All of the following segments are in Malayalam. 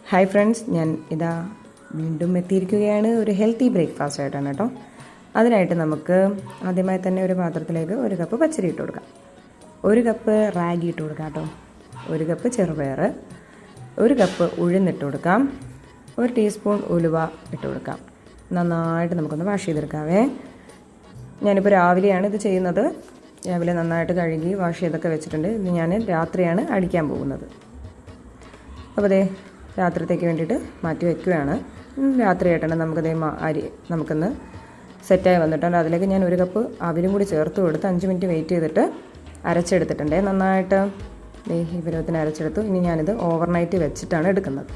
ഹായ് ഫ്രണ്ട്സ്, ഞാൻ ഇതാ വീണ്ടും എത്തിയിരിക്കുകയാണ് ഒരു ഹെൽത്തി ബ്രേക്ക്ഫാസ്റ്റ് ആയിട്ടാണ് കേട്ടോ. അതിനായിട്ട് നമുക്ക് ആദ്യമായി തന്നെ ഒരു പാത്രത്തിലേക്ക് 1 കപ്പ് പച്ചരി ഇട്ട് കൊടുക്കാം, 1 കപ്പ് റാഗി ഇട്ട് കൊടുക്കാം കേട്ടോ, 1 കപ്പ് ചെറുപയർ, 1 കപ്പ് ഉഴുന്നിട്ട് കൊടുക്കാം, 1 ടീസ്പൂൺ ഉലുവ ഇട്ട് കൊടുക്കാം. നന്നായിട്ട് നമുക്കൊന്ന് വാഷ് ചെയ്തെടുക്കാവേ. ഞാനിപ്പോൾ രാവിലെയാണ് ഇത് ചെയ്യുന്നത്. രാവിലെ നന്നായിട്ട് കഴുകി വാഷ് ചെയ്തൊക്കെ വെച്ചിട്ടുണ്ട്. ഇത് ഞാൻ രാത്രിയാണ് അടിക്കാൻ പോകുന്നത്. അപ്പോൾ അതേ രാത്രിത്തേക്ക് വേണ്ടിയിട്ട് മാറ്റി വയ്ക്കുകയാണ്. രാത്രിയായിട്ടാണ് നമുക്കതേ അരി നമുക്കൊന്ന് സെറ്റായി വന്നിട്ടുണ്ട്. അതിലേക്ക് ഞാൻ 1 കപ്പ് അവിലും കൂടി ചേർത്ത് കൊടുത്ത് 5 മിനിറ്റ് വെയിറ്റ് ചെയ്തിട്ട് അരച്ചെടുത്തിട്ടുണ്ട്. നന്നായിട്ട് ഈ പരുവത്തിന് അരച്ചെടുത്തു. ഇനി ഞാനിത് ഓവർനൈറ്റ് വെച്ചിട്ടാണ് എടുക്കുന്നത്.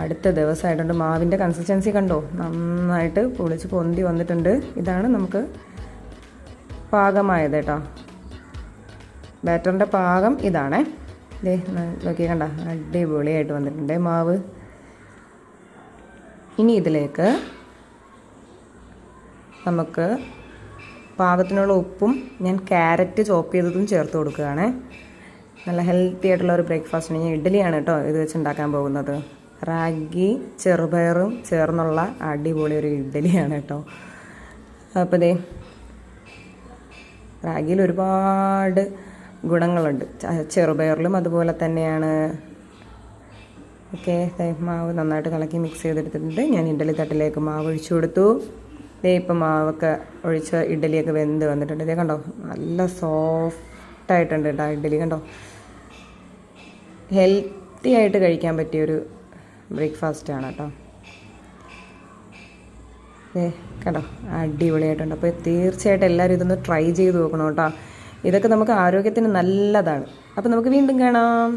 അടുത്ത ദിവസമായിട്ടുണ്ട്. മാവിൻ്റെ കൺസിസ്റ്റൻസി കണ്ടോ, നന്നായിട്ട് പൊളിച്ച് പൊന്തി വന്നിട്ടുണ്ട്. ഇതാണ് നമുക്ക് പാകമായത് കേട്ടോ. ബാറ്ററിൻ്റെ പാകം ഇതാണേ. നോക്കി കണ്ട, അടിപൊളിയായിട്ട് വന്നിട്ടുണ്ട് മാവ്. ഇനി ഇതിലേക്ക് നമുക്ക് പാകത്തിനുള്ള ഉപ്പും ഞാൻ ക്യാരറ്റ് ചോപ്പ് ചെയ്തതും ചേർത്ത് കൊടുക്കുകയാണ്. നല്ല ഹെൽത്തി ആയിട്ടുള്ള ഒരു ബ്രേക്ക്ഫാസ്റ്റിന് ഞാൻ ഇഡ്ഡലിയാണ് കേട്ടോ ഇത് വെച്ച് ഉണ്ടാക്കാൻ പോകുന്നത്. റാഗി ചെറുപയറും ചേർന്നുള്ള അടിപൊളി ഒരു ഇഡ്ഡലിയാണ് കേട്ടോ. അപ്പോൾ റാഗിയിൽ ഒരുപാട് ഗുണങ്ങളുണ്ട്, ചെറുപയറിലും അതുപോലെ തന്നെയാണ്. ഓക്കെ, മാവ് നന്നായിട്ട് കലക്കി മിക്സ് ചെയ്തെടുത്തിട്ടുണ്ട്. ഞാൻ ഇഡ്ഡലി തട്ടിലേക്ക് മാവ് ഒഴിച്ചു കൊടുത്തു. ഇപ്പം മാവൊക്കെ ഒഴിച്ച് ഇഡ്ഡലിയൊക്കെ വെന്ത് വന്നിട്ടുണ്ട്. ഇതേ കണ്ടോ, നല്ല സോഫ്റ്റായിട്ടുണ്ട് കേട്ടോ ഇഡ്ഡലി. കണ്ടോ, ഹെൽത്തി ആയിട്ട് കഴിക്കാൻ പറ്റിയൊരു ബ്രേക്ക്ഫാസ്റ്റാണ് കേട്ടോ. കണ്ടോ, അടിപൊളിയായിട്ടുണ്ട്. അപ്പോൾ തീർച്ചയായിട്ടും എല്ലാവരും ഇതൊന്ന് ട്രൈ ചെയ്ത് നോക്കണം കേട്ടോ. ഇതൊക്കെ നമുക്ക് ആരോഗ്യത്തിന് നല്ലതാണ്. അപ്പോൾ നമുക്ക് വീണ്ടും കാണാം.